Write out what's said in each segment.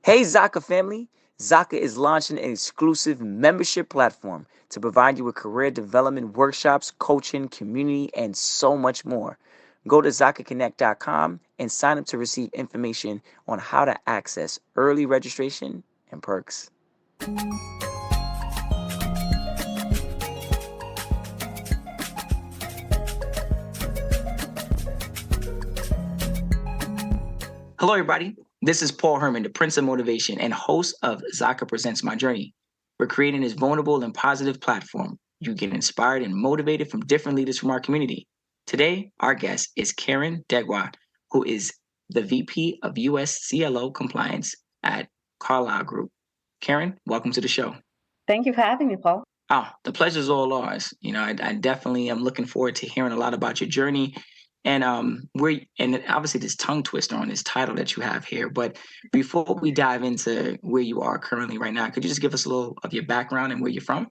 Hey Zaka family! Zaka is launching an exclusive membership platform to provide you with career development workshops, coaching, community, and so much more. Go to ZakaConnect.com and sign up to receive information on how to access early registration and perks. Hello, everybody. This is Paul Herman, the Prince of Motivation and host of Zaka Presents My Journey. We're creating this vulnerable and positive platform. You get inspired and motivated from different leaders from our community. Today, our guest is Ndegwa, who is the VP of US CLO Compliance at Carlyle Group. Karen, welcome to the show. Thank you for having me, Paul. Oh, the pleasure's all ours. I definitely am looking forward to hearing a lot about your journey. And obviously this tongue twister on this title that you have here. But before we dive into where you are currently right now, could you just give us a little of your background and where you're from?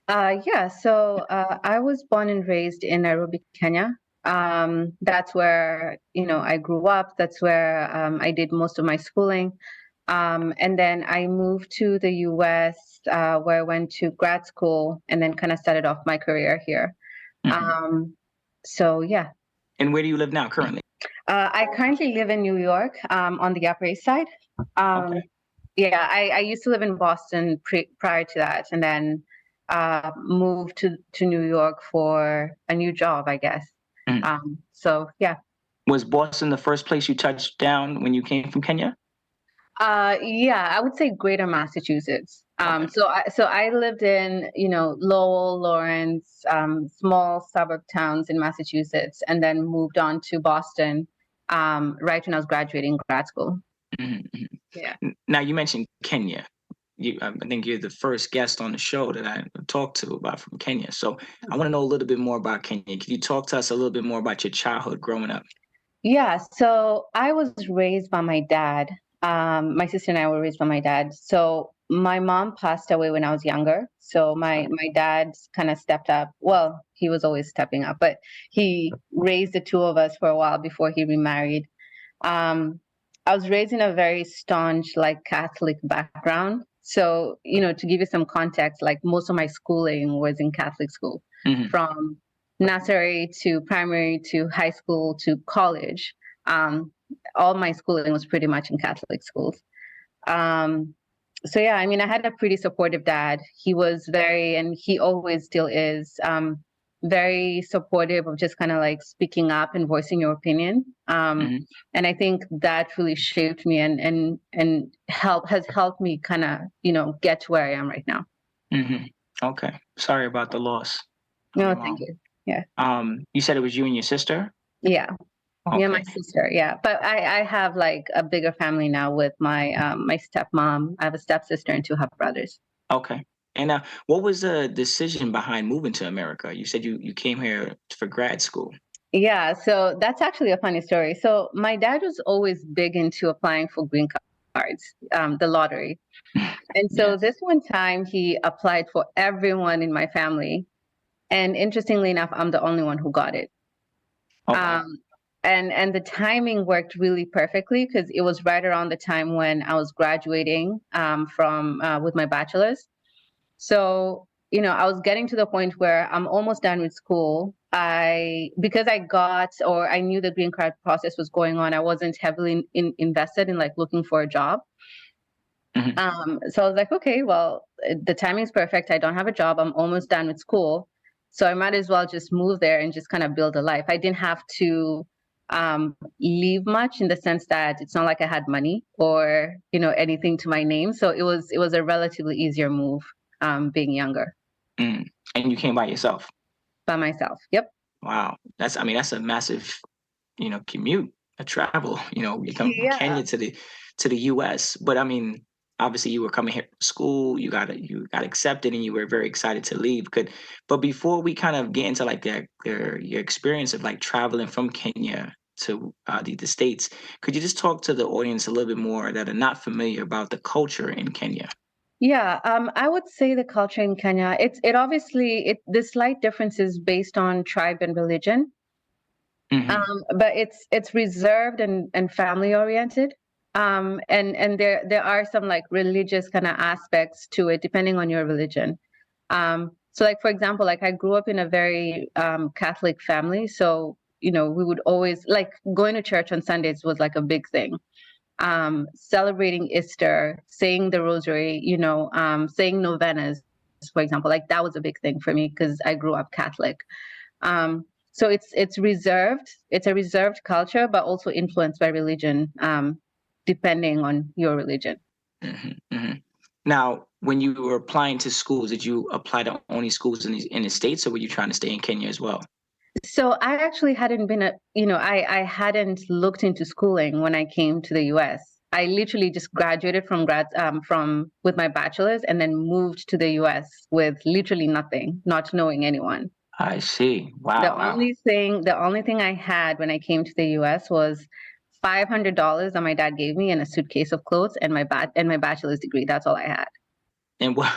So I was born and raised in Nairobi, Kenya. That's where I grew up. That's where I did most of my schooling. And then I moved to the US, where I went to grad school and then kind of started off my career here. So yeah. And where do you live now currently? I currently live in New York, on the Upper East Side. Okay. Yeah, I used to live in Boston prior to that, and then moved to New York for a new job, I guess. So yeah. Was Boston the first place you touched down when you came from Kenya? Yeah, I would say Greater Massachusetts. Okay. So I lived in, Lowell, Lawrence, small suburb towns in Massachusetts, and then moved on to Boston, right when I was graduating grad school. Mm-hmm. Yeah. Now you mentioned Kenya. I think you're the first guest on the show that I talked to about from Kenya. So I want to know a little bit more about Kenya. Can you talk to us a little bit more about your childhood growing up? Yeah, so I was raised by my dad. My sister and I were raised by my dad. So my mom passed away when I was younger. So my dad kind of stepped up. Well, he was always stepping up, but he raised the two of us for a while before he remarried. Um, I was raised in a very staunch, like Catholic background. So, to give you some context, like most of my schooling was in Catholic school, from nursery to primary to high school to college. All my schooling was pretty much in Catholic schools. So yeah, I mean, I had a pretty supportive dad. He was and he always still is, very supportive of just kind of like speaking up and voicing your opinion. And I think that really shaped me and has helped me kind of, get to where I am right now. Okay. Sorry about the loss. No, thank you. Yeah. You said it was you and your sister? Yeah. Okay. Yeah, my sister. Yeah. But I have like a bigger family now with my my stepmom. I have a stepsister and two half brothers. Okay. And what was the decision behind moving to America? You said you came here for grad school. Yeah, so that's actually a funny story. So my dad was always big into applying for green cards, the lottery. And so Yes. this one time he applied for everyone in my family. And interestingly enough, I'm the only one who got it. Okay. And the timing worked really perfectly because it was right around the time when I was graduating from with my bachelor's. So, I was getting to the point where I'm almost done with school. Because I knew the green card process was going on, I wasn't heavily invested in like looking for a job. So I was like, okay, well, the timing is perfect. I don't have a job. I'm almost done with school. So I might as well just move there and just kind of build a life. I didn't have to leave much in the sense that it's not like I had money or, anything to my name. So it was a relatively easier move, being younger. And you came by yourself? By myself. Yep. Wow. That's a massive, commute, a travel, you come from Kenya to the US. But I mean, obviously you were coming here from school, you got accepted and you were very excited to leave. But before we kind of get into like your experience of like traveling from Kenya to the States, could you just talk to the audience a little bit more that are not familiar about the culture in Kenya? Yeah, I would say the culture in Kenya, the slight differences based on tribe and religion. But it's reserved and family oriented. And there are some like religious kind of aspects to it, depending on your religion. So like, for example, like I grew up in a very Catholic family. So, we would always like going to church on Sundays was like a big thing. Celebrating Easter, saying the rosary, saying novenas, for example, like that was a big thing for me because I grew up Catholic. So it's reserved. It's a reserved culture, but also influenced by religion, depending on your religion. Now, when you were applying to schools, did you apply to only schools in the States, or were you trying to stay in Kenya as well? So I actually hadn't been I hadn't looked into schooling when I came to the US. I literally just graduated from with my bachelor's and then moved to the US with literally nothing, not knowing anyone. I see. Wow. The only thing I had when I came to the US was $500 that my dad gave me and a suitcase of clothes and my bachelor's degree. That's all I had. And wow,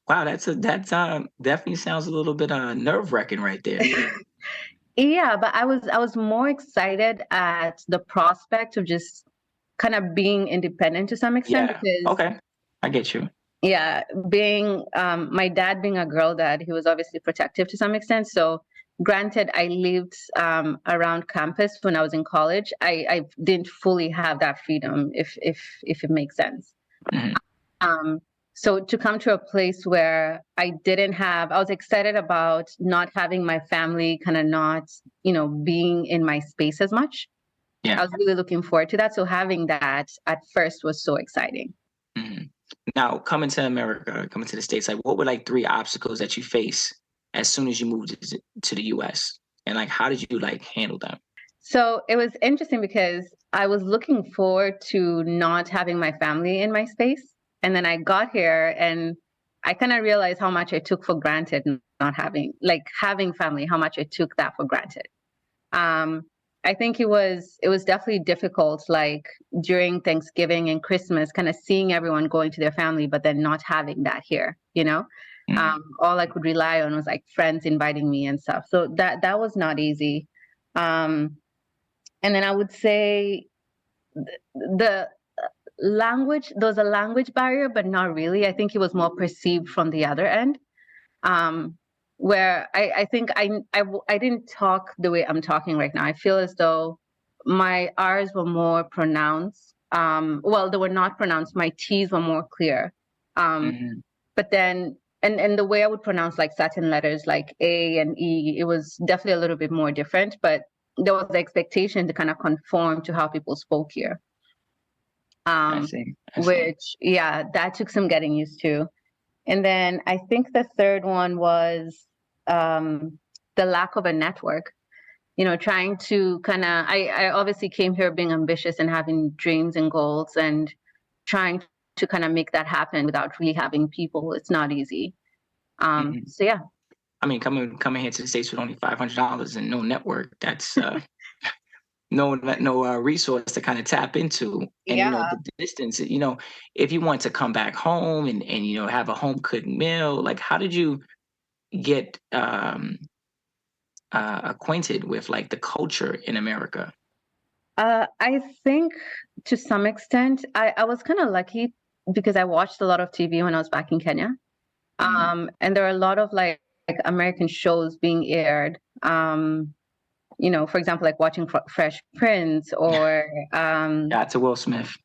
wow, that's definitely sounds a little bit nerve-wracking right there. Yeah, but I was more excited at the prospect of just kind of being independent to some extent because okay, I get you. Yeah, being my dad being a girl dad, he was obviously protective to some extent. So granted, I lived around campus when I was in college. I didn't fully have that freedom, if it makes sense. Um, so to come to a place where I was excited about not having my family kind of not, being in my space as much. Yeah. I was really looking forward to that. So having that at first was so exciting. Now, coming to America, coming to the States, like what were like 3 obstacles that you face as soon as you moved to the US? And like, how did you like handle them? So it was interesting because I was looking forward to not having my family in my space. And then I got here and I kind of realized how much I took for granted not having family, how much I took that for granted. I think it was definitely difficult, like during Thanksgiving and Christmas, kind of seeing everyone going to their family, but then not having that here, all I could rely on was like friends inviting me and stuff. So that was not easy. And then I would say the language, there was a language barrier, but not really. I think it was more perceived from the other end, where I think I didn't talk the way I'm talking right now. I feel as though my R's were more pronounced. Well, they were not pronounced. My T's were more clear. But then, and the way I would pronounce like certain letters like A and E, it was definitely a little bit more different, but there was the expectation to kind of conform to how people spoke here. I see. Which, yeah, that took some getting used to. And then I think the third one was the lack of a network. Trying to kind of, I obviously came here being ambitious and having dreams and goals and trying to kind of make that happen without really having people. It's not easy. So yeah. I mean, coming here to the States with only $500 and no network, that's no resource to kind of tap into. And the distance, if you want to come back home and have a home cooked meal, like how did you get acquainted with like the culture in America? I think to some extent I was kind of lucky because I watched a lot of TV when I was back in Kenya. And there are a lot of like American shows being aired. For example, like watching Fresh Prince or to Will Smith.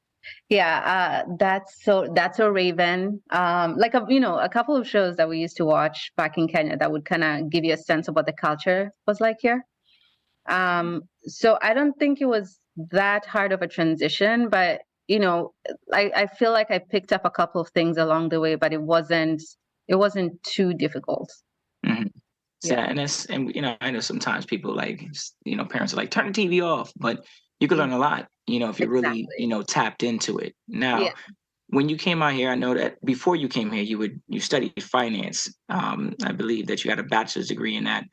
Yeah, that's so Raven. Like a couple of shows that we used to watch back in Kenya that would kind of give you a sense of what the culture was like here. So I don't think it was that hard of a transition, but I feel like I picked up a couple of things along the way, but it wasn't too difficult. Yeah, and I know sometimes people like parents are like turn the TV off, but you can learn a lot, if you're really tapped into it. Now, when you came out here, I know that before you came here, you studied finance. I believe that you got a bachelor's degree in that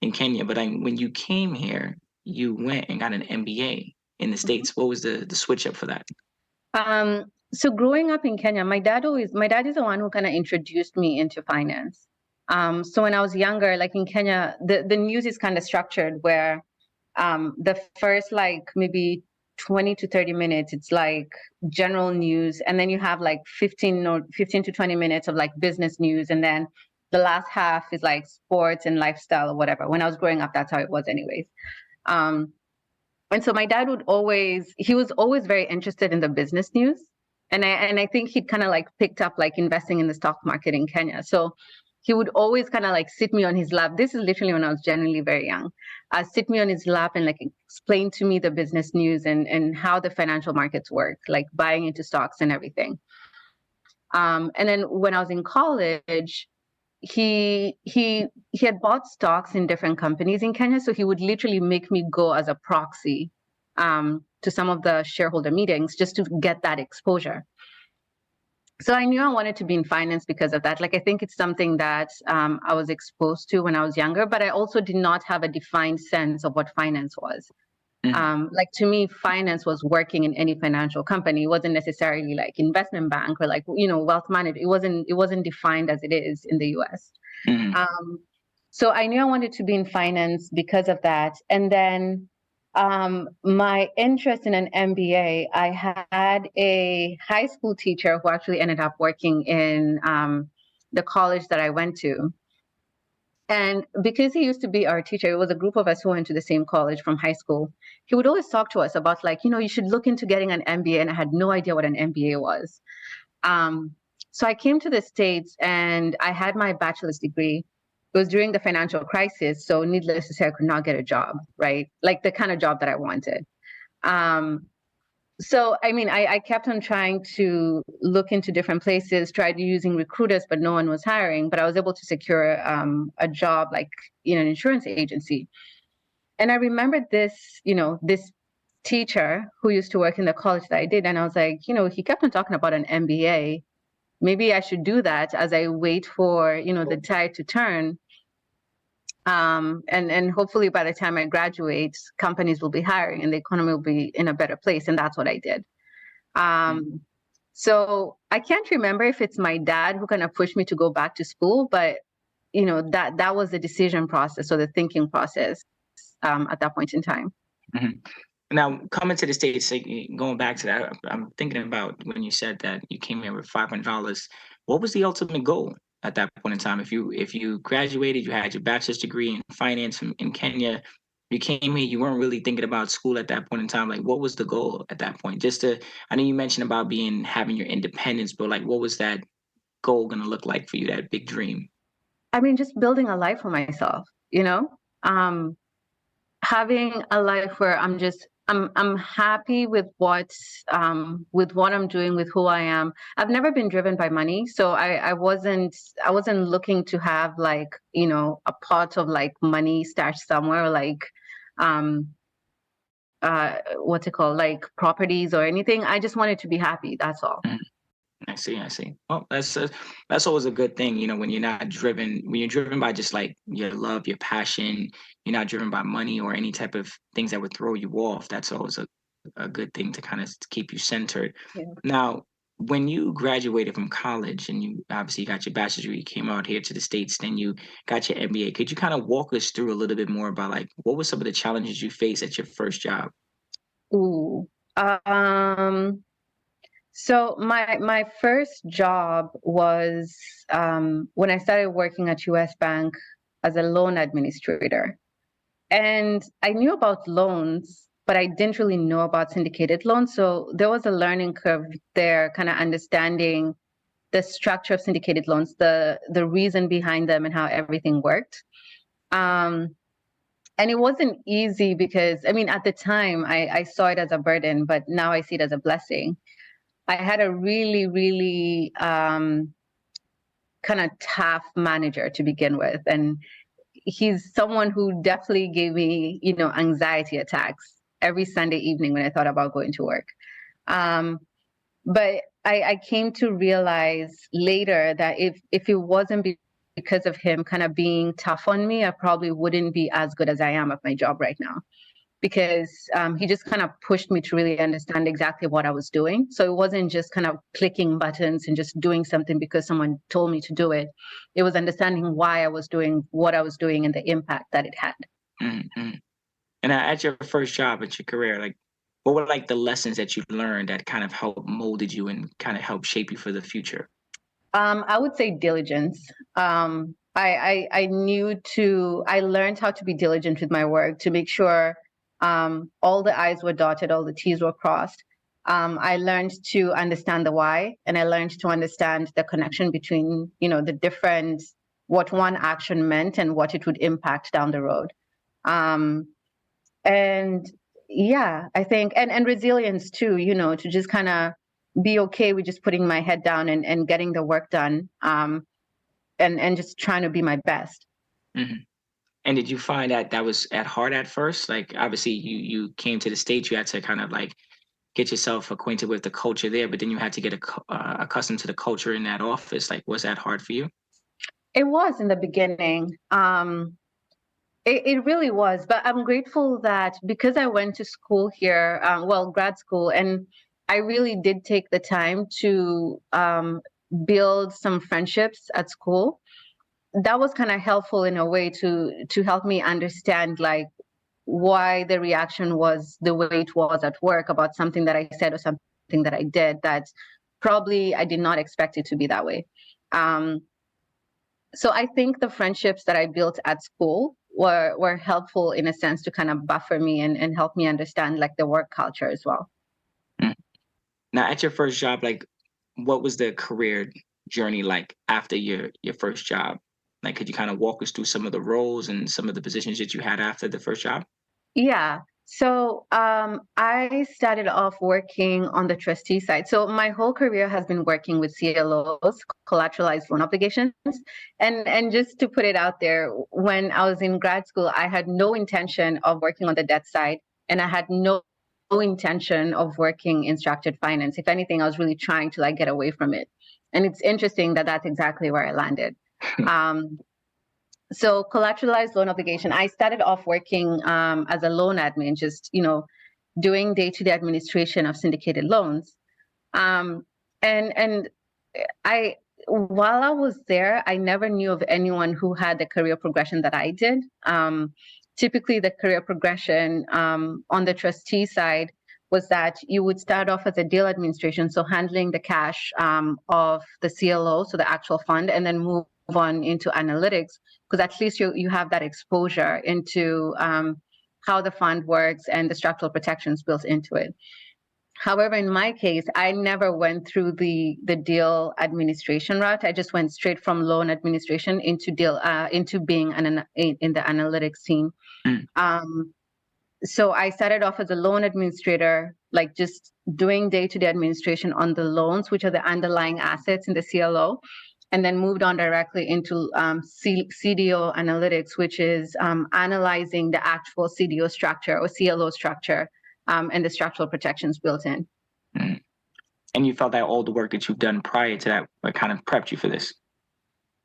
in Kenya, but when you came here, you went and got an MBA in the States. What was the switch up for that? So growing up in Kenya, my dad is the one who kind of introduced me into finance. So when I was younger, like in Kenya, the news is kind of structured where the first like maybe 20 to 30 minutes, it's like general news. And then you have like 15 to 20 minutes of like business news. And then the last half is like sports and lifestyle or whatever. When I was growing up, that's how it was anyways. And so my dad he was always very interested in the business news. And I think he'd kind of like picked up like investing in the stock market in Kenya. So he would always kind of like sit me on his lap. This is literally when I was generally very young. Sit me on his lap and like explain to me the business news and how the financial markets work, like buying into stocks and everything. And then when I was in college, he had bought stocks in different companies in Kenya, so he would literally make me go as a proxy to some of the shareholder meetings just to get that exposure. So I knew I wanted to be in finance because of that. Like, I think it's something that I was exposed to when I was younger, but I also did not have a defined sense of what finance was. Like, to me, finance was working in any financial company. It wasn't necessarily like investment bank or like, wealth management. It wasn't defined as it is in the US. So I knew I wanted to be in finance because of that. And then my interest in an MBA, I had a high school teacher who actually ended up working in the college that I went to. And because he used to be our teacher, it was a group of us who went to the same college from high school. He would always talk to us about like, you should look into getting an MBA. And I had no idea what an MBA was. So I came to the States and I had my bachelor's degree. It was during the financial crisis. So needless to say, I could not get a job, right? Like the kind of job that I wanted. So, I mean, I kept on trying to look into different places, tried using recruiters, but no one was hiring. But I was able to secure a job like in an insurance agency. And I remembered this teacher who used to work in the college that I did. And I was like, he kept on talking about an MBA. Maybe I should do that as I wait for, the tide to turn. And hopefully by the time I graduate, companies will be hiring and the economy will be in a better place. And that's what I did. So I can't remember if it's my dad who kind of pushed me to go back to school, but that was the decision process or the thinking process at that point in time. Now, coming to the States, going back to that, I'm thinking about when you said that you came here with $500. What was the ultimate goal at that point in time? If you graduated, you had your bachelor's degree in finance in Kenya, you came here, you weren't really thinking about school at that point in time. Like, what was the goal at that point? I know you mentioned about having your independence, but like, what was that goal going to look like for you, that big dream? I mean, just building a life for myself, having a life where I'm happy with what I'm doing, with who I am. I've never been driven by money, so I wasn't looking to have like a pot of like money stashed somewhere, like what's it called, like properties or anything. I just wanted to be happy. That's all. I see. Well, that's always a good thing, when you're driven by just like your love, your passion, you're not driven by money or any type of things that would throw you off. That's always a good thing to kind of keep you centered. Yeah. Now, when you graduated from college and you obviously got your bachelor's degree, you came out here to the States, then you got your MBA. Could you kind of walk us through a little bit more about like what were some of the challenges you faced at your first job? Ooh. So my first job was when I started working at US Bank as a loan administrator. And I knew about loans, but I didn't really know about syndicated loans. So there was a learning curve there, kind of understanding the structure of syndicated loans, the reason behind them and how everything worked. And it wasn't easy because, I mean, at the time I saw it as a burden, but now I see it as a blessing. I had a really, really kind of tough manager to begin with. And he's someone who definitely gave me, anxiety attacks every Sunday evening when I thought about going to work. But I came to realize later that if it wasn't because of him kind of being tough on me, I probably wouldn't be as good as I am at my job right now. Because he just kind of pushed me to really understand exactly what I was doing. So it wasn't just kind of clicking buttons and just doing something because someone told me to do it. It was understanding why I was doing what I was doing and the impact that it had. Mm-hmm. And at your first job, at your career, like, what were like the lessons that you learned that kind of helped molded you and kind of helped shape you for the future? I would say diligence. I learned how to be diligent with my work to make sure all the I's were dotted, all the T's were crossed. I learned to understand the why, and I learned to understand the connection between, the different, what one action meant and what it would impact down the road. And yeah, I think, and resilience too, to just kind of be okay with just putting my head down and getting the work done, and just trying to be my best. Hmm. And did you find that that was at hard at first? Like obviously you came to the States, you had to kind of like get yourself acquainted with the culture there, but then you had to get accustomed to the culture in that office. Like, was that hard for you? It was in the beginning. It really was, but I'm grateful that because I went to school here, grad school, and I really did take the time to build some friendships at school. That was kind of helpful in a way to help me understand like why the reaction was the way it was at work about something that I said or something that I did that probably I did not expect it to be that way. Um, so I think the friendships that I built at school were helpful in a sense to kind of buffer me and help me understand like the work culture as well. Mm. Now, at your first job, like, what was the career journey like after your first job? Like, could you kind of walk us through some of the roles and some of the positions that you had after the first job? Yeah. So I started off working on the trustee side. So my whole career has been working with CLOs, collateralized loan obligations. And just to put it out there, when I was in grad school, I had no intention of working on the debt side, and I had no intention of working in structured finance. If anything, I was really trying to like get away from it. And it's interesting that that's exactly where I landed. Um, so collateralized loan obligation, I started off working as a loan admin, just, doing day-to-day administration of syndicated loans. Um, and I, while I was there, I never knew of anyone who had the career progression that I did. Typically, the career progression on the trustee side was that you would start off as a deal administration, so handling the cash of the CLO, so the actual fund, and then move on into analytics, because at least you have that exposure into how the fund works and the structural protections built into it. However, in my case, I never went through the deal administration route. I just went straight from loan administration into being in the analytics team. Mm. So I started off as a loan administrator, like just doing day-to-day administration on the loans, which are the underlying assets in the CLO, and then moved on directly into CDO analytics, which is analyzing the actual CDO structure or CLO structure and the structural protections built in. Mm. And you felt that all the work that you've done prior to that like, kind of prepped you for this.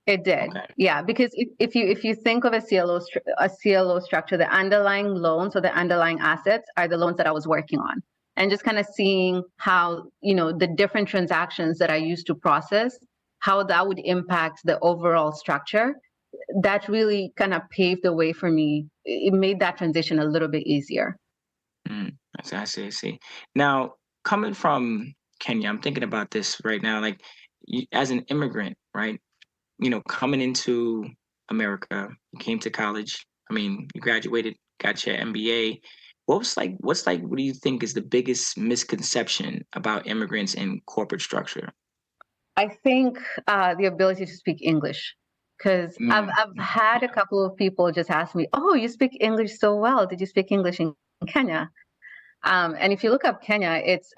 It did, Okay. yeah. Because if you think of a CLO structure, the underlying loans or the underlying assets are the loans that I was working on, and just kind of seeing how the different transactions that I used to process, how that would impact the overall structure. That really kind of paved the way for me. It made that transition a little bit easier. Mm. I see. I see. Now, coming from Kenya, I'm thinking about this right now. Like, as an immigrant, right? Coming into America, you came to college. I mean, you graduated, got your MBA. What do you think is the biggest misconception about immigrants in corporate structure? I think the ability to speak English, because I've Mm. had a couple of people just ask me, "Oh, you speak English so well. Did you speak English in Kenya?" And if you look up Kenya, it's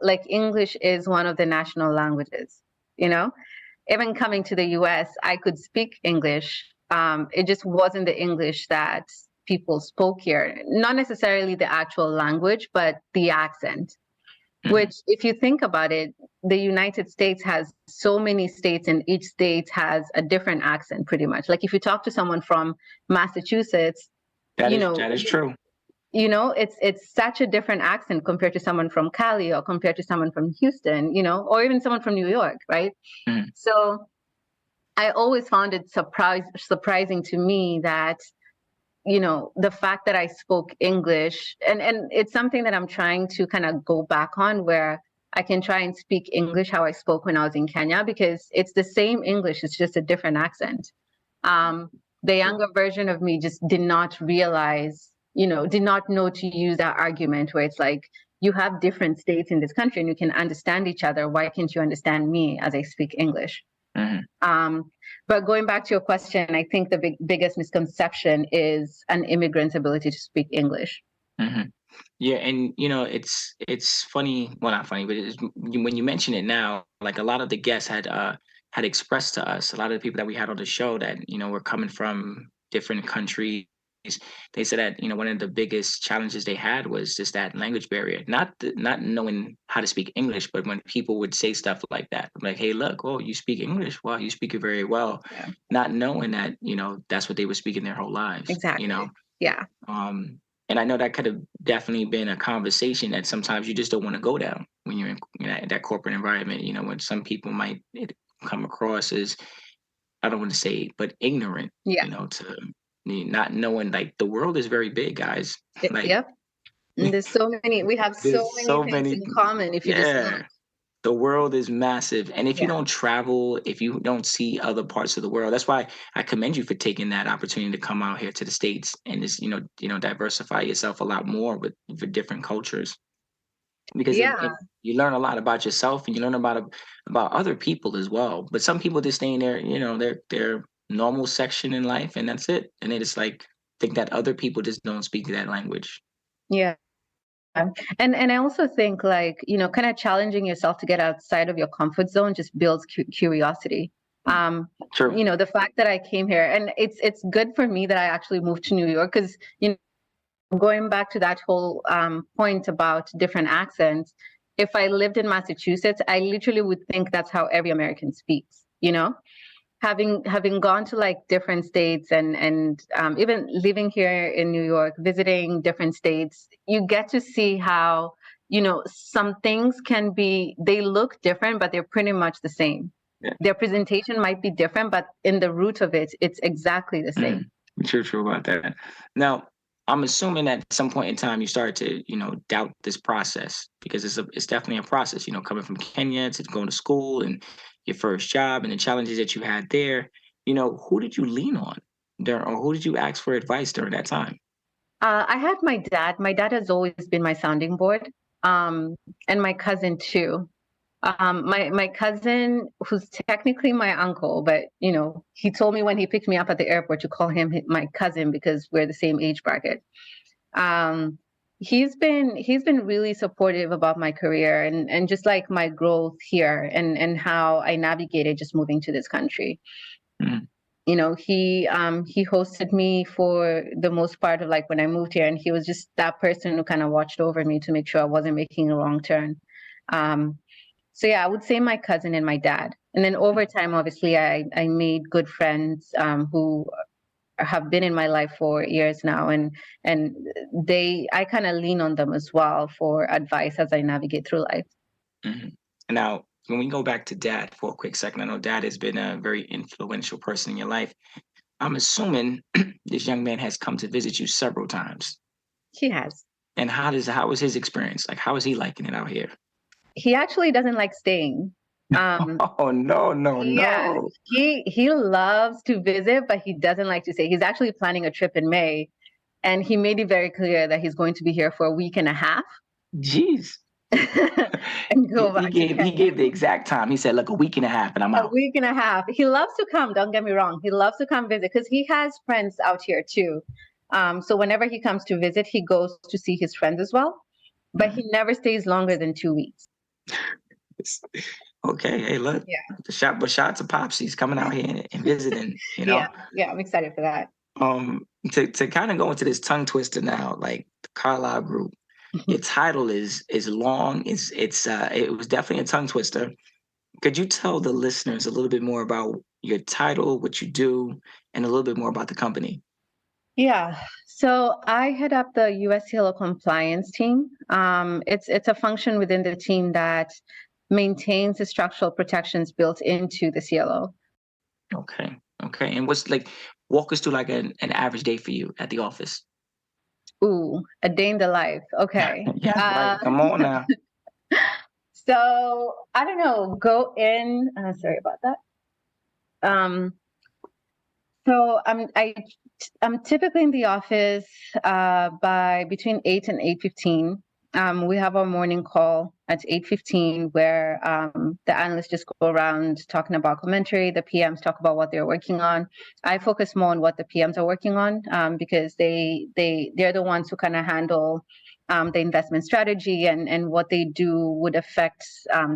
like English is one of the national languages. You know, even coming to the U.S., I could speak English. It just wasn't the English that people spoke here. Not necessarily the actual language, but the accent. Mm. Which, if you think about it, the United States has so many states, and each state has a different accent, pretty much. Like if you talk to someone from Massachusetts, That you is know, that is true. it's such a different accent compared to someone from Cali or compared to someone from Houston, or even someone from New York, right? Mm. So I always found it surprising to me that the fact that I spoke English, and it's something that I'm trying to kind of go back on, where I can try and speak English how I spoke when I was in Kenya, because it's the same English, it's just a different accent. The younger version of me just did not realize, did not know to use that argument where it's like, you have different states in this country and you can understand each other. Why can't you understand me as I speak English? But going back to your question, I think the biggest misconception is an immigrant's ability to speak English. Yeah, and it's funny. Well, not funny, but when you mention it now, like a lot of the guests had expressed to us, a lot of the people that we had on the show that were coming from different countries. They said that one of the biggest challenges they had was just that language barrier, not knowing how to speak English, but when people would say stuff like that, like, "Hey, look, oh, you speak English? Wow, you speak it very well," not knowing that that's what they were speaking their whole lives. Exactly. Yeah. And I know that could have definitely been a conversation that sometimes you just don't want to go down when you're in that corporate environment. When some people might come across as, I don't want to say, but ignorant. To not knowing, like, the world is very big, guys. Like, yep. And there's so many. We have so many things in common. If you just look. The world is massive. And if you don't travel, if you don't see other parts of the world, that's why I commend you for taking that opportunity to come out here to the States and just, diversify yourself a lot more with different cultures. Because you learn a lot about yourself, and you learn about other people as well. But some people just stay in their normal section in life, and that's it. And they just think that other people just don't speak that language. Yeah. And I also think kind of challenging yourself to get outside of your comfort zone just builds curiosity. True. The fact that I came here, and it's good for me that I actually moved to New York, because going back to that whole point about different accents, if I lived in Massachusetts, I literally would think that's how every American speaks. Having gone to different states and even living here in New York, visiting different states, you get to see how, some things they look different, but they're pretty much the same. Yeah. Their presentation might be different, but in the root of it, it's exactly the same. True about that. Now, I'm assuming at some point in time you started to, doubt this process, because it's definitely a process, coming from Kenya to going to school and your first job and the challenges that you had there. Who did you lean on or who did you ask for advice during that time? I had my dad. My dad has always been my sounding board, and my cousin too. My cousin, who's technically my uncle, but he told me when he picked me up at the airport to call him my cousin because we're the same age bracket. He's been really supportive about my career and just my growth here and how I navigated just moving to this country. Mm-hmm. He hosted me for the most part of when I moved here, and he was just that person who kind of watched over me to make sure I wasn't making a wrong turn. So yeah, I would say my cousin and my dad. And then over time, obviously, I made good friends who have been in my life for years now. And I kind of lean on them as well for advice as I navigate through life. Mm-hmm. Now, when we go back to dad for a quick second, I know dad has been a very influential person in your life. I'm assuming this young man has come to visit you several times. He has. And how was his experience? How is he liking it out here? He actually doesn't like staying. Oh, no. Yeah, he loves to visit, but he doesn't like to stay. He's actually planning a trip in May, and he made it very clear that he's going to be here for a week and a half. Jeez. And go back. He gave the exact time. He said, "Look, a week and a half, and I'm out." A week and a half. He loves to come. Don't get me wrong. He loves to come visit because he has friends out here too. So whenever he comes to visit, he goes to see his friends as well. But he never stays longer than 2 weeks. Okay, hey, look. Yeah. Shout to Pops. He's coming out here and visiting. Yeah, I'm excited for that. To kind of go into this tongue twister now, the Carlyle Group. Your title is long. It was definitely a tongue twister. Could you tell the listeners a little bit more about your title, what you do, and a little bit more about the company? Yeah. So I head up the US CLO Compliance team. It's a function within the team that maintains the structural protections built into the CLO. Okay. And what's walk us through like an average day for you at the office. Ooh, a day in the life. Okay. Yes, right. Come on now. So I don't know. Go in. Sorry about that. Um, so I'm typically in the office by between 8 and 8:15. We have our morning call at 8:15 where the analysts just go around talking about commentary. The PMs talk about what they're working on. I focus more on what the PMs are working on because they're the ones who kind of handle the investment strategy, and what they do would affect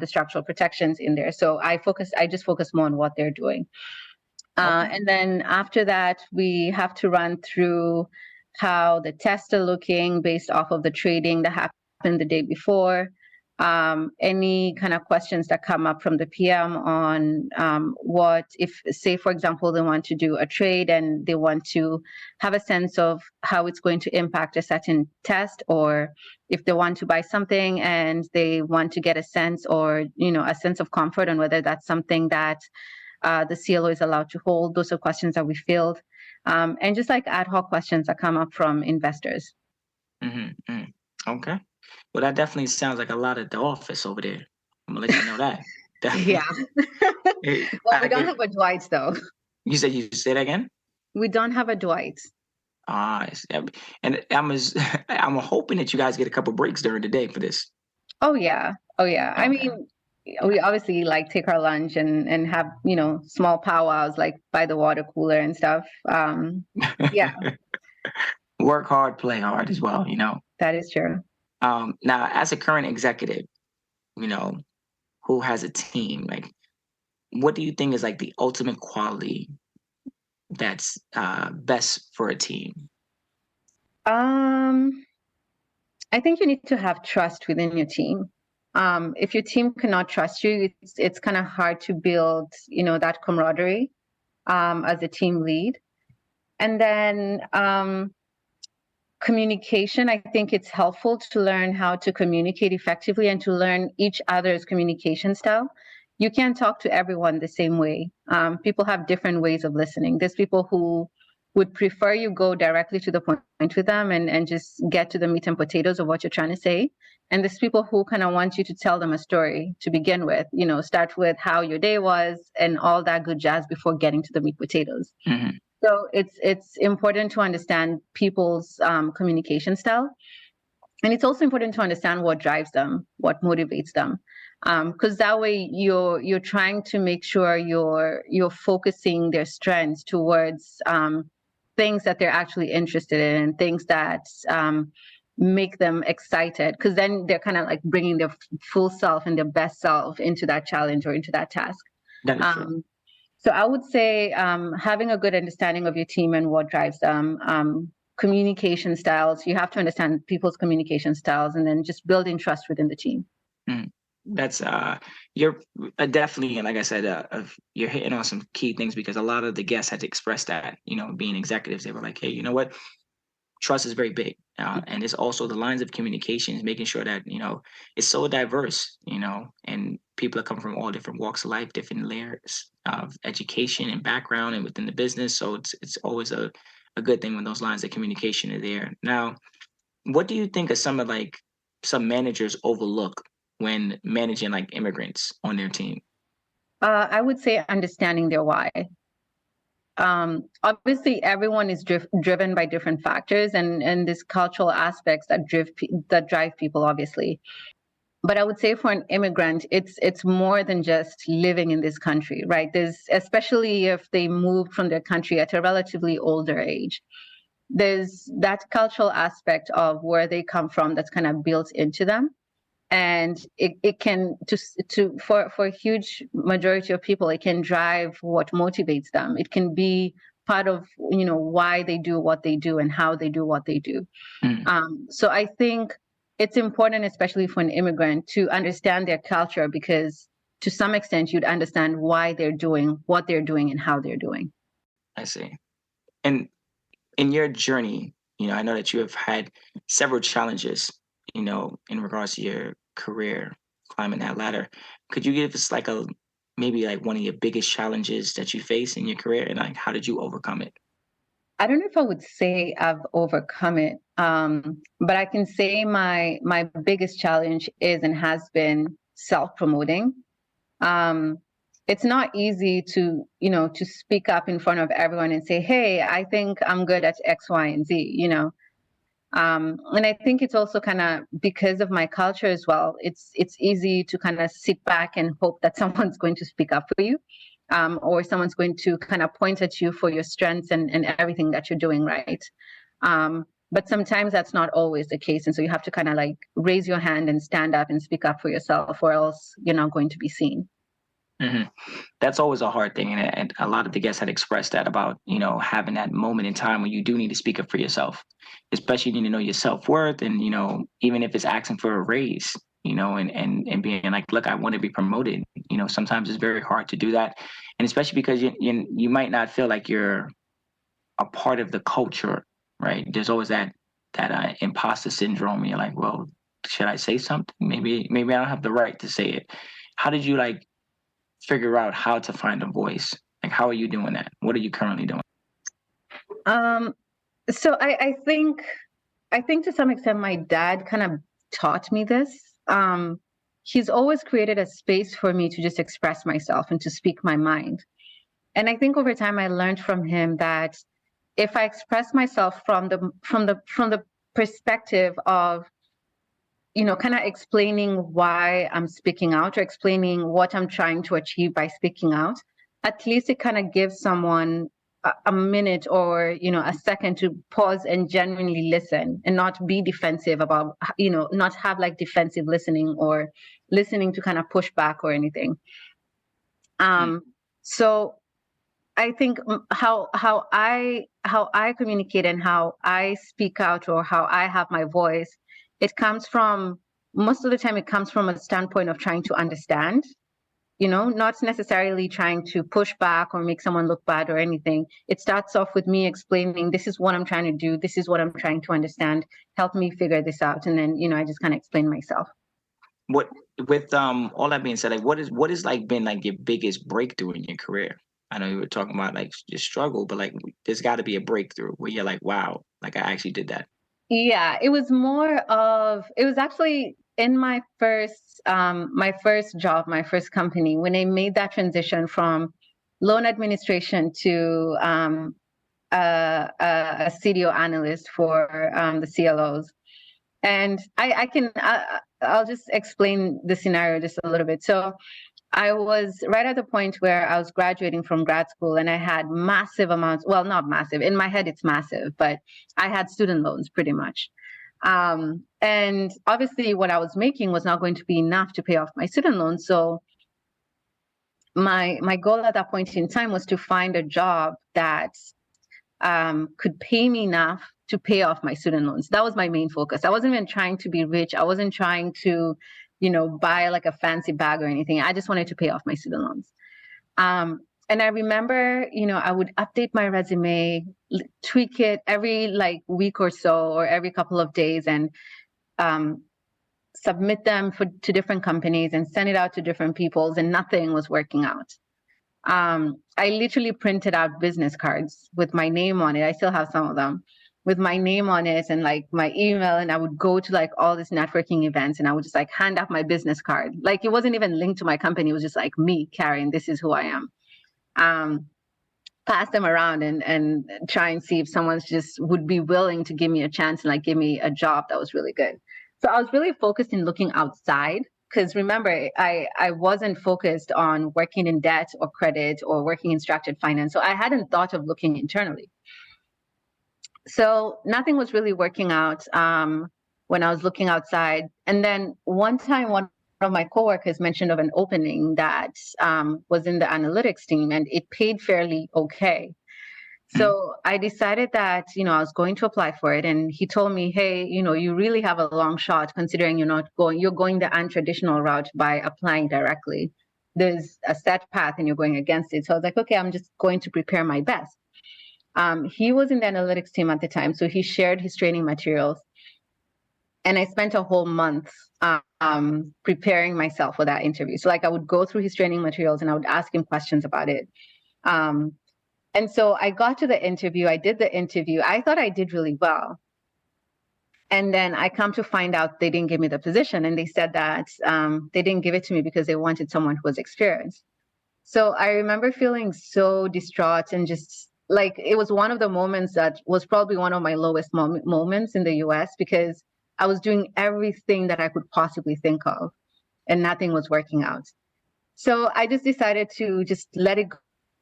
the structural protections in there. So I just focus more on what they're doing. Okay. And then after that, we have to run through how the tests are looking based off of the trading that happened the day before. Any kind of questions that come up from the PM on what, if, say, for example, they want to do a trade and they want to have a sense of how it's going to impact a certain test, or if they want to buy something and they want to get a sense, or, a sense of comfort on whether that's something that the CLO is allowed to hold. Those are questions that we field. And just like ad hoc questions that come up from investors. Mm-hmm. Okay. Well, that definitely sounds like a lot at the office over there. I'm gonna let you know that. Yeah. Well, we don't have a Dwight though. You said you say that again? We don't have a Dwight. And I'm hoping that you guys get a couple breaks during the day for this. Oh yeah. Oh yeah. I Okay. mean, we obviously like take our lunch and have, small powwows like by the water cooler and stuff. Yeah, Work hard, play hard as well, you know. that is true. Now, as a current executive, you know, who has a team, like, what do you think is like the ultimate quality that's best for a team? Um, I think you need to have trust within your team. If your team cannot trust you, it's kind of hard to build, that camaraderie as a team lead. And then communication, I think it's helpful to learn how to communicate effectively and to learn each other's communication style. You can't talk to everyone the same way. People have different ways of listening. There's people who would prefer you go directly to the point with them and just get to the meat and potatoes of what you're trying to say. And there's people who kind of want you to tell them a story to begin with, start with how your day was and all that good jazz before getting to the meat potatoes. Hmm. So it's important to understand people's communication style, and it's also important to understand what drives them, what motivates them, because that way you're trying to make sure you're focusing their strengths towards things that they're actually interested in, and things that make them excited. Because then they're kind of like bringing their full self and their best self into that challenge or into that task. That is true. So I would say having a good understanding of your team and what drives them, communication styles. You have to understand people's communication styles, and then just building trust within the team. Mm. That's you're definitely, and like I said, you're hitting on some key things because a lot of the guests had expressed that, being executives, they were like, hey, you know what? Trust is very big, and it's also the lines of communication, making sure that it's so diverse, and people that come from all different walks of life, different layers of education and background, and within the business. So it's always a good thing when those lines of communication are there. Now, what do you think of some managers overlook when managing like immigrants on their team? I would say understanding their why. Obviously, everyone is driven by different factors, and these cultural aspects that drive people, obviously. But I would say for an immigrant, it's more than just living in this country, right? There's, especially if they moved from their country at a relatively older age, there's that cultural aspect of where they come from that's kind of built into them. And it can for a huge majority of people, it can drive what motivates them. It can be part of why they do what they do and how they do what they do. Mm, So I think it's important, especially for an immigrant, to understand their culture, because to some extent you'd understand why they're doing what they're doing and how they're doing. I see. And in your journey, I know that you have had several challenges, in regards to your career climbing that ladder. Could you give us like maybe like one of your biggest challenges that you face in your career, and like how did you overcome it? I don't know if I would say I've overcome it, but I can say my biggest challenge is and has been self-promoting. Um, it's not easy to, to speak up in front of everyone and say, hey, I think I'm good at X, Y, and Z. And I think it's also kind of because of my culture as well. It's easy to kind of sit back and hope that someone's going to speak up for you, or someone's going to kind of point at you for your strengths and everything that you're doing right. But sometimes that's not always the case, and so you have to kind of like raise your hand and stand up and speak up for yourself, or else you're not going to be seen. Mm-hmm. That's always a hard thing, and a lot of the guests had expressed that about having that moment in time when you do need to speak up for yourself, especially you need to know your self-worth, and even if it's asking for a raise, and being like, look, I want to be promoted. Sometimes it's very hard to do that, and especially because you might not feel like you're a part of the culture, right? There's always that imposter syndrome. You're like, well, should I say something? Maybe I don't have the right to say it. How did you figure out how to find a voice? Like, how are you doing that? What are you currently doing? So I think to some extent my dad kind of taught me this. He's always created a space for me to just express myself and to speak my mind. And I think over time I learned from him that if I express myself from the perspective of kind of explaining why I'm speaking out, or explaining what I'm trying to achieve by speaking out, at least it kind of gives someone a minute or a second to pause and genuinely listen and not be defensive about, not have like defensive listening or listening to kind of push back or anything. So I think how I communicate and how I speak out, or how I have my voice, it comes from, most of the time it comes from a standpoint of trying to understand, not necessarily trying to push back or make someone look bad or anything. It starts off with me explaining, this is what I'm trying to do, this is what I'm trying to understand, help me figure this out. And then, I just kind of explain myself. What with all that being said, like what is like been like your biggest breakthrough in your career? I know you were talking about like your struggle, but like there's got to be a breakthrough where you're like, wow, like I actually did that. Yeah, it was actually in my first job, my first company, when I made that transition from loan administration to a CDO analyst for the CLOs. And I'll just explain the scenario just a little bit. So I was right at the point where I was graduating from grad school, and I had massive amounts, well, not massive, in my head it's massive, but I had student loans pretty much. And obviously what I was making was not going to be enough to pay off my student loans. So my goal at that point in time was to find a job that could pay me enough to pay off my student loans. That was my main focus. I wasn't even trying to be rich. I wasn't trying to, buy like a fancy bag or anything. I just wanted to pay off my student loans. And I remember, I would update my resume, tweak it every like week or so, or every couple of days, and submit them to different companies and send it out to different peoples, and nothing was working out. I literally printed out business cards with my name on it. I still have some of them with my name on it and like my email. And I would go to like all these networking events, and I would just like hand out my business card. Like it wasn't even linked to my company. It was just like me carrying, this is who I am. Pass them around and try and see if someone just would be willing to give me a chance and like give me a job that was really good. So I was really focused in looking outside. Because remember, I wasn't focused on working in debt or credit or working in structured finance. So I hadn't thought of looking internally. So nothing was really working out when I was looking outside. And then one time, one of my coworkers mentioned of an opening that was in the analytics team, and it paid fairly okay. So I decided that, I was going to apply for it. And he told me, hey, you really have a long shot considering you're going the untraditional route by applying directly. There's a set path and you're going against it. So I was like, okay, I'm just going to prepare my best. He was in the analytics team at the time, so he shared his training materials. And I spent a whole month preparing myself for that interview. So like I would go through his training materials and I would ask him questions about it. And so I got to the interview. I did the interview. I thought I did really well. And then I come to find out they didn't give me the position. And they said that they didn't give it to me because they wanted someone who was experienced. So I remember feeling so distraught and just like it was one of the moments that was probably one of my lowest moments in the US because I was doing everything that I could possibly think of and nothing was working out. So I just decided to just let it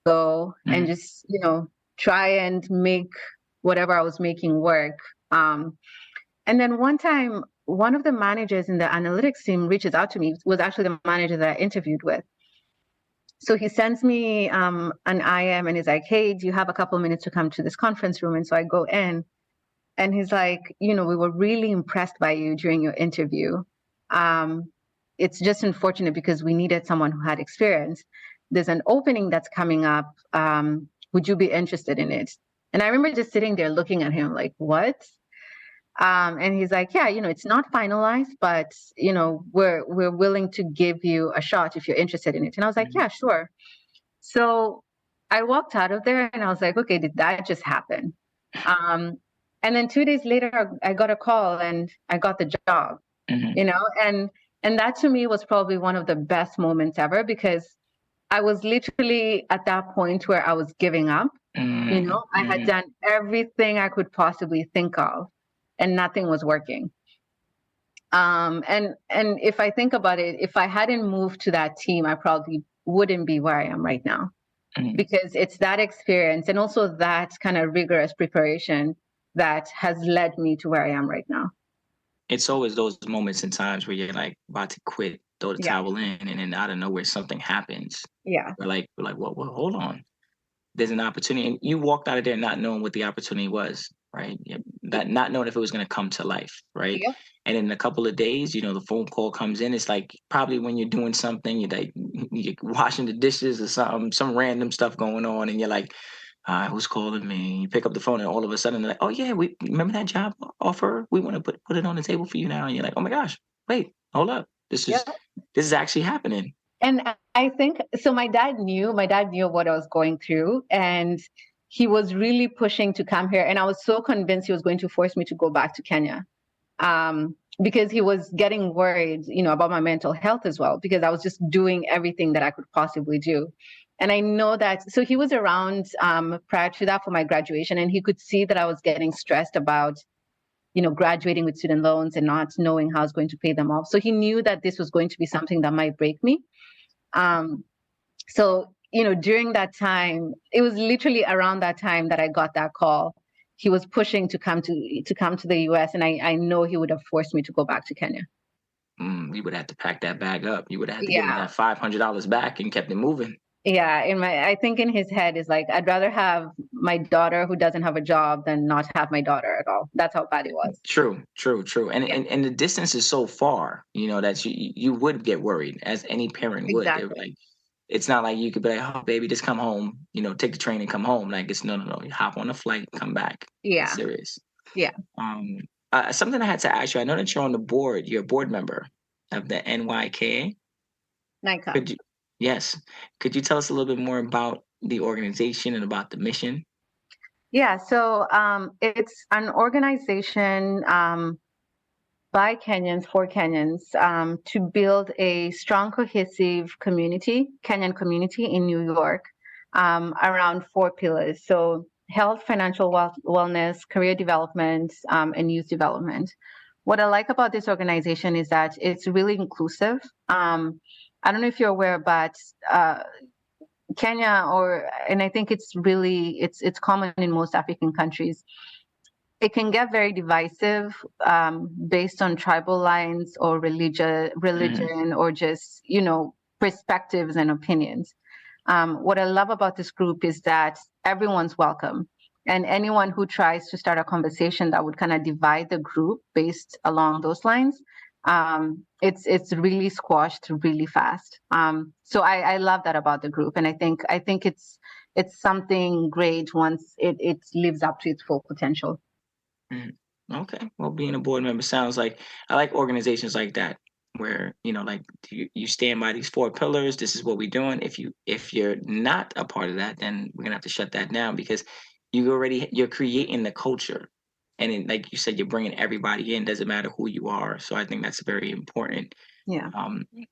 go and just, try and make whatever I was making work. And then one time, one of the managers in the analytics team reaches out to me, it was actually the manager that I interviewed with. So he sends me an IM and he's like, hey, do you have a couple of minutes to come to this conference room? And so I go in and he's like, we were really impressed by you during your interview. It's just unfortunate because we needed someone who had experience. There's an opening that's coming up. Would you be interested in it? And I remember just sitting there looking at him like, what? And he's like, yeah, it's not finalized, but we're willing to give you a shot if you're interested in it. And I was like, yeah, sure. So I walked out of there and I was like, okay, did that just happen? And then 2 days later, I got a call and I got the job, and that to me was probably one of the best moments ever because I was literally at that point where I was giving up. I had done everything I could possibly think of and nothing was working. And if I think about it, if I hadn't moved to that team, I probably wouldn't be where I am right now because it's that experience and also that kind of rigorous preparation that has led me to where I am right now. It's always those moments and times where you're like about to quit, throw the towel in, and then out of nowhere something happens. Yeah. We're like, well, hold on. There's an opportunity, and you walked out of there not knowing what the opportunity was, right? Not knowing if it was going to come to life, right? Yep. And in a couple of days, the phone call comes in. It's like probably when you're doing something, you're washing the dishes or something, some random stuff going on, and you're like, who's calling me? You pick up the phone, and all of a sudden they're like, oh yeah, we remember that job offer? We want to put it on the table for you now. And you're like, oh my gosh, wait, hold up, this is actually happening. And I think so. My dad knew what I was going through, and he was really pushing to come here. And I was so convinced he was going to force me to go back to Kenya, because he was getting worried, about my mental health as well, because I was just doing everything that I could possibly do. And I know that, so he was around prior to that for my graduation, and he could see that I was getting stressed about, graduating with student loans and not knowing how I was going to pay them off. So he knew that this was going to be something that might break me. So, during that time, it was literally around that time that I got that call. He was pushing to come to the US, and I know he would have forced me to go back to Kenya. You would have to pack that bag up. You would have to give him that $500 back and kept it moving. Yeah, I think in his head is like, I'd rather have my daughter who doesn't have a job than not have my daughter at all. That's how bad it was. True. And the distance is so far, that you would get worried, as any parent would. Exactly. Like, it's not like you could be like, oh baby, just come home, take the train and come home. Like, it's no. You hop on a flight, come back. Yeah. It's serious. Yeah. Something I had to ask you, I know that you're on the board, you're a board member of the NYKA. NYCA. Yes. Could you tell us a little bit more about the organization and about the mission? Yeah, so it's an organization by Kenyans for Kenyans to build a strong, cohesive community, Kenyan community in New York around 4 pillars. So health, financial wellness, career development, and youth development. What I like about this organization is that it's really inclusive. I don't know if you're aware, but Kenya, and I think it's common in most African countries, it can get very divisive based on tribal lines or religion or just, perspectives and opinions. What I love about this group is that everyone's welcome. And anyone who tries to start a conversation that would kind of divide the group based along those lines, it's really squashed really fast. So I love that about the group, and I think it's something great once it lives up to its full potential. Okay, well, being a board member sounds like I like organizations like that where, like you stand by these 4 pillars. This is what we're doing. If you're not a part of that, then we're gonna have to shut that down, because you're creating the culture. And then, like you said, you're bringing everybody in. Doesn't matter who you are. So I think that's very important. Yeah.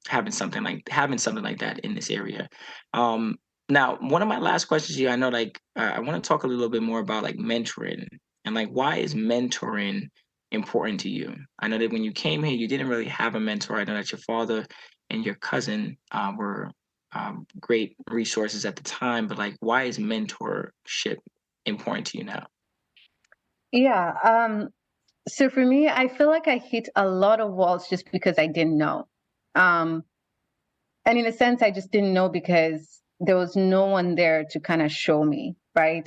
Having something like that in this area. Um, Now, one of my last questions here, I know, like, I want to talk a little bit more about like mentoring, and like, why is mentoring important to you? I know that when you came here, you didn't really have a mentor. I know that your father and your cousin were great resources at the time, but like, why is mentorship important to you now? Yeah. So for me, I feel like I hit a lot of walls just because I didn't know. Um, and in a sense, I just didn't know because there was no one there to kind of show me, right?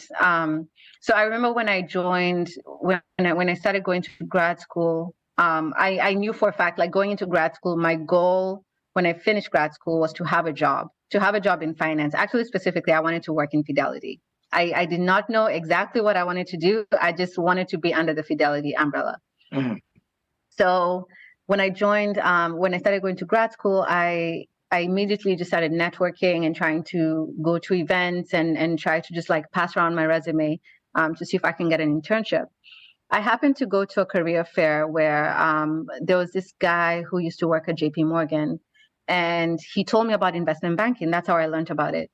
So I remember when I joined, when I started going to grad school, I knew for a fact, like going into grad school, my goal when I finished grad school was to have a job in finance. Actually, specifically, I wanted to work in Fidelity. I did not know exactly what I wanted to do. I just wanted to be under the Fidelity umbrella. Mhm. So when I started going to grad school, I immediately just started networking and trying to go to events and try to just like pass around my resume to see if I can get an internship. I happened to go to a career fair where there was this guy who used to work at JP Morgan, and he told me about investment banking. That's how I learned about it.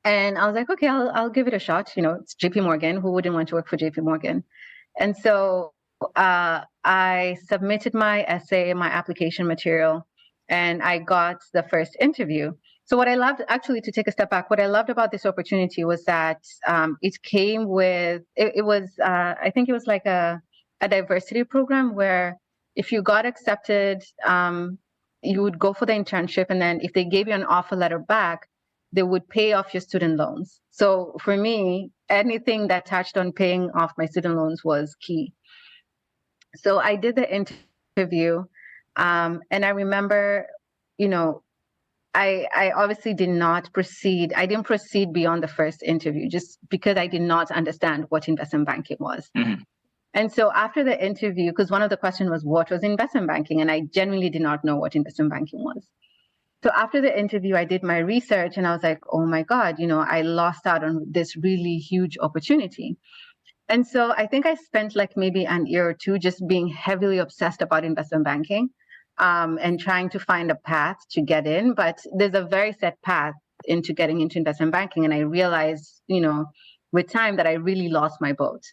And I was like, okay, I'll give it a shot. It's JP Morgan. Who wouldn't want to work for JP Morgan? And so I submitted my essay, my application material, and I got the first interview. So what I loved, actually, to take a step back, what I loved about this opportunity was that it came with, it was, I think it was like a diversity program where if you got accepted, you would go for the internship, and then if they gave you an offer letter back, they would pay off your student loans. So for me, anything that touched on paying off my student loans was key. So I did the interview, and I remember, you know, I obviously did not proceed. I didn't proceed beyond the first interview just because I did not understand what investment banking was. Mhm. And so after the interview, because one of the questions was what was investment banking, and I genuinely did not know what investment banking was. So after the interview, I did my research and I was like, oh my God, I lost out on this really huge opportunity. And so I think I spent like maybe an year or two just being heavily obsessed about investment banking and trying to find a path to get in. But there's a very set path into getting into investment banking. And I realized, with time that I really lost my boat.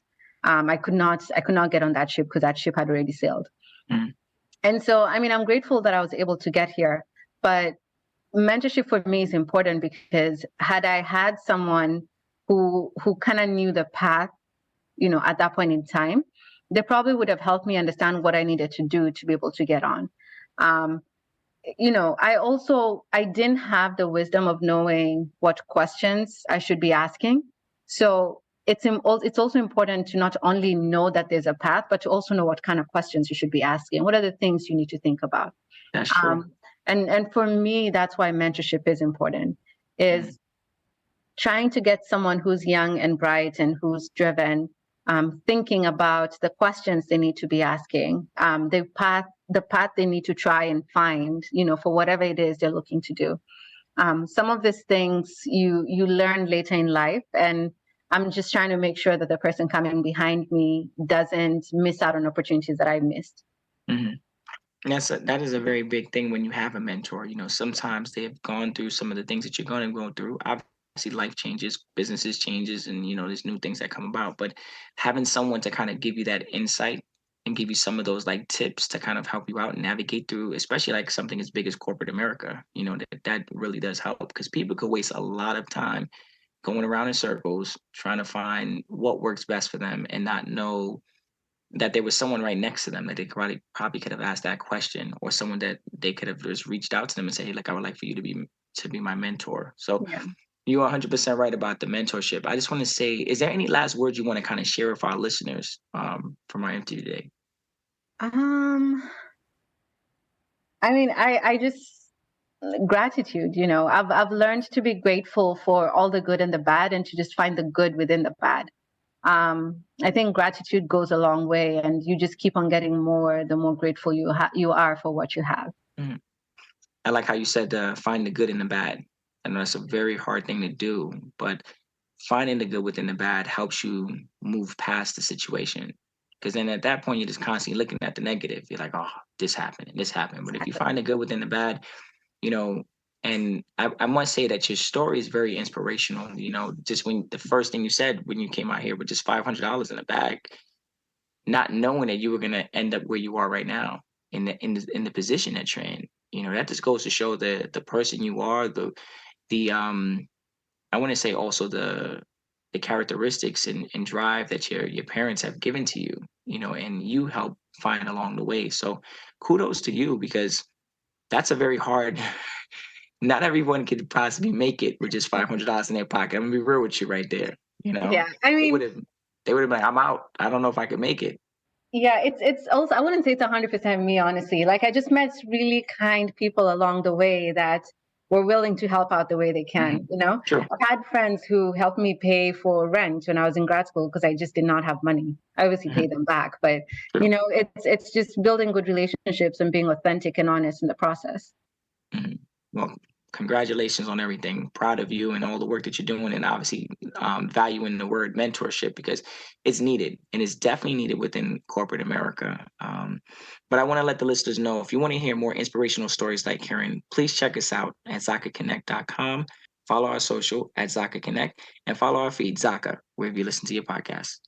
I could not get on that ship because that ship had already sailed. Mhm. And so, I mean, I'm grateful that I was able to get here. But mentorship for me is important because had I had someone who kind of knew the path, at that point in time, they probably would have helped me understand what I needed to do to be able to get on. Um, I didn't have the wisdom of knowing what questions I should be asking. So it's also important to not only know that there's a path, but to also know what kind of questions you should be asking. What are the things you need to think about? That's true. And for me, that's why mentorship is important, is trying to get someone who's young and bright and who's driven, thinking about the questions they need to be asking, the path they need to try and find, for whatever it is they're looking to do. Some of these things you learn later in life, and I'm just trying to make sure that the person coming behind me doesn't miss out on opportunities that I missed. Mhm. That is a very big thing when you have a mentor. Sometimes they have gone through some of the things that you're going to go through. Obviously, life changes, businesses changes, and there's new things that come about. But having someone to kind of give you that insight and give you some of those like tips to kind of help you out and navigate through, especially like something as big as corporate America, that really does help, because people could waste a lot of time going around in circles trying to find what works best for them and not know that there was someone right next to them that they probably could have asked that question, or someone that they could have just reached out to them and say, hey, like, I would like for you to be my mentor. So Yeah. you're 100% right about the mentorship. I just want to say, is there any last words you want to kind of share with our listeners from our interview today? Um, I mean, I just gratitude. I've learned to be grateful for all the good and the bad, and to just find the good within the bad. I think gratitude goes a long way, and you just keep on getting more the more grateful you are for what you have. Mhm. I like how you said find the good in the bad. I know that's a very hard thing to do, but finding the good within the bad helps you move past the situation. Because then at that point, you're just constantly looking at the negative. You're like, oh, this happened and this happened. But if you Exactly. find the good within the bad, you know, and I must say that your story is very inspirational. You know, just when the first thing you said when you came out here with just $500 in the bag, not knowing that you were gonna end up where you are right now in the position that you're in. You know, that just goes to show the person you are, the I want to say also the characteristics and drive that your parents have given to you, you know, and you help find along the way. So kudos to you because that's a very hard not everyone could possibly make it with just $500 in their pocket. I'm gonna be real with you right there. You know, Yeah, I they mean, would have they would have been like, I'm out. I don't know if I could make it. yeah, it's also, I wouldn't say it's 100% me, honestly. Like, I just met really kind people along the way that were willing to help out the way they can, Mhm. you know? True. I've had friends who helped me pay for rent when I was in grad school because I just did not have money. I obviously Mhm. paid them back, but True. it's just building good relationships and being authentic and honest in the process. Mhm. Well, congratulations on everything. Proud of you and all the work that you're doing, and obviously valuing the word mentorship because it's needed and it's definitely needed within corporate America. But I want to let the listeners know if you want to hear more inspirational stories like Karen, please check us out at ZakaConnect.com. Follow our social at Zaka Connect and follow our feed, Zaka, wherever you listen to your podcast.